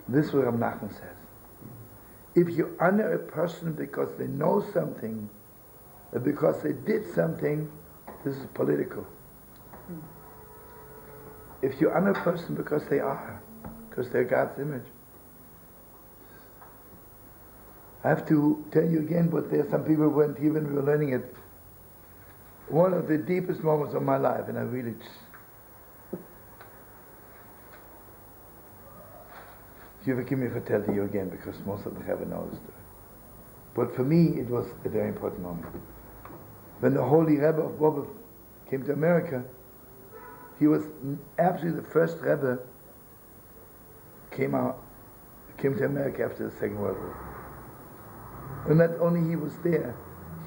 This is what Rav Nachman says. If you honor a person because they know something, or because they did something, this is political. If you honor a person because they are, because they're God's image. I have to tell you again, but there are some people who weren't here when we were learning it. One of the deepest moments of my life, and I really... You forgive me for telling you again, because most of the Rebbe knows the story. But for me, it was a very important moment. When the Holy Rebbe of Bobov came to America, he was absolutely the first Rebbe came to America after the Second World War. And not only he was there,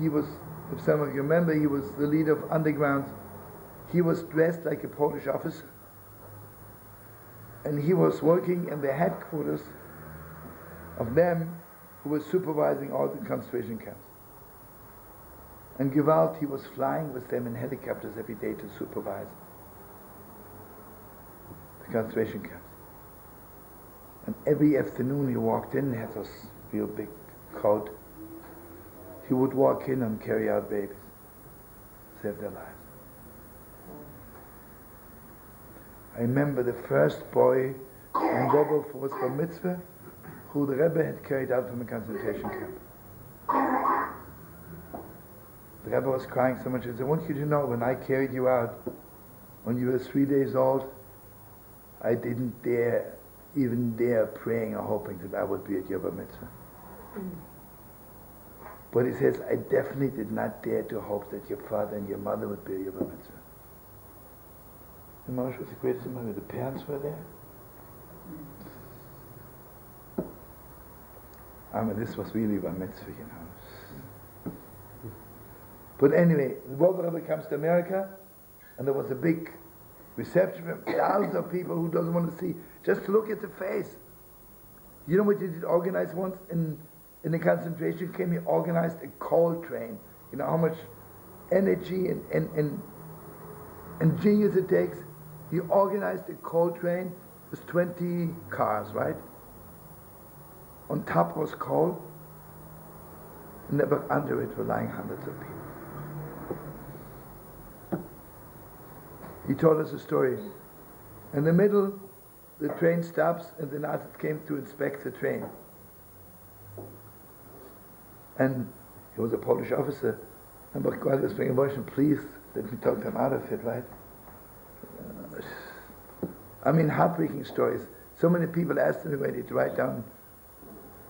he was, if some of you remember, he was the leader of underground. He was dressed like a Polish officer. And he was working in the headquarters of them who were supervising all the concentration camps. And Gewalt, he was flying with them in helicopters every day to supervise the concentration camps. And every afternoon he walked in, he had this real big coat. He would walk in and carry out babies, save their lives. I remember the first boy in Bobov was bar mitzvah, who the Rebbe had carried out from a concentration camp. The Rebbe was crying so much. He said, I want you to know, when I carried you out, when you were 3 days old, I didn't even dare praying or hoping that I would be at your bar mitzvah. But he says, I definitely did not dare to hope that your father and your mother would be at your bar mitzvah. And Moshe was the greatest moment. The parents were there. I mean, this was really bar mitzvah, you know. But anyway, the Bobov Rebbe comes to America, and there was a big reception from thousands of people who doesn't want to see, just to look at the face. You know what he did organize once in the concentration camp? He organized a coal train. You know how much energy and genius it takes? He organized a coal train with 20 cars, right? On top was coal, and under it were lying hundreds of people. He told us a story. In the middle, the train stops, and the Nazis came to inspect the train. And he was a Polish officer. And God was bringing emotion, please let me talk them out of it, right? I mean, heartbreaking stories. So many people asked him already to write down.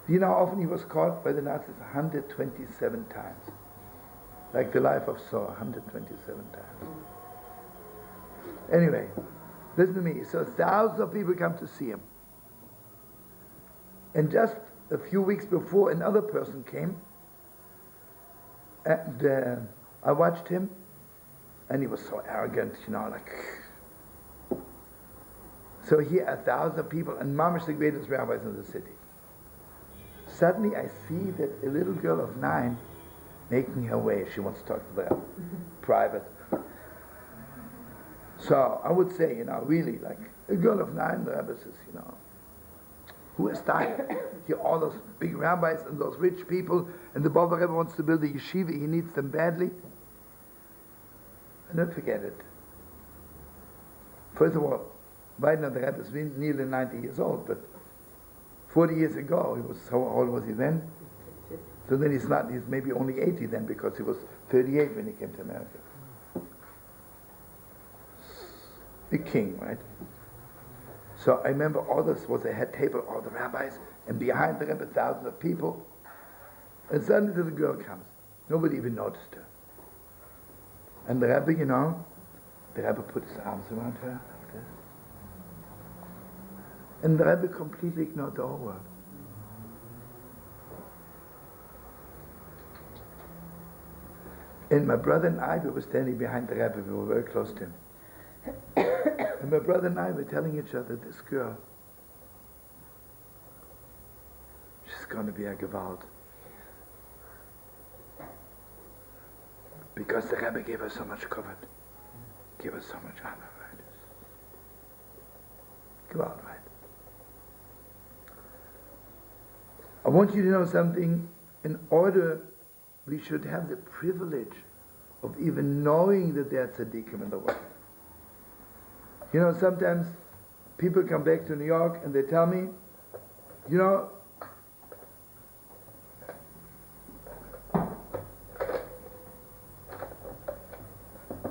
Do you know how often he was caught by the Nazis? 127 times. Like the life of Saul, 127 times. Anyway, listen to me. So thousands of people come to see him. And just a few weeks before, another person came. And I watched him. And he was so arrogant, you know, like... So here are thousands of people, and Mamash, the greatest rabbis in the city. Suddenly I see that a little girl of 9 making her way. She wants to talk to the rabbi, private. So I would say, you know, really, like a girl of 9, the rabbi says, you know, who has time? Here all those big rabbis and those rich people, and the Bobov Rebbe wants to build a yeshiva, he needs them badly. And don't forget it. First of all, right now the Rebbe is nearly 90 years old, but 40 years ago, he was, how old was he then? So then he's maybe only 80 then, because he was 38 when he came to America. The king, right? So I remember all this was a head table, all the rabbis, and behind the Rebbe, thousands of people. And suddenly the girl comes. Nobody even noticed her. And the Rebbe, you know, the Rebbe put his arms around her like this. And the Rebbe completely ignored the whole world. And my brother and I, we were standing behind the Rebbe, we were very close to him. And my brother and I were telling each other, this girl, she's going to be a Gewalt. Because the Rebbe gave her so much covet, gave her so much honor, right? Gewalt, right? want you to know something. In order, we should have the privilege of even knowing that there are tzaddikim in the world. You know, sometimes people come back to New York and they tell me, you know,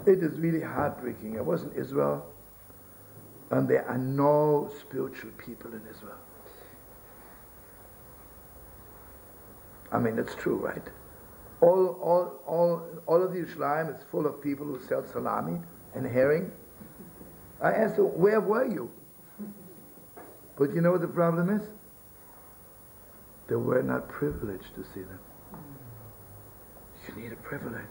it is really heartbreaking. I was in Israel, and there are no spiritual people in Israel. I mean, it's true, right? All of the Yerushalayim is full of people who sell salami and herring. I asked them, where were you? But you know what the problem is? They were not privileged to see them. You need a privilege.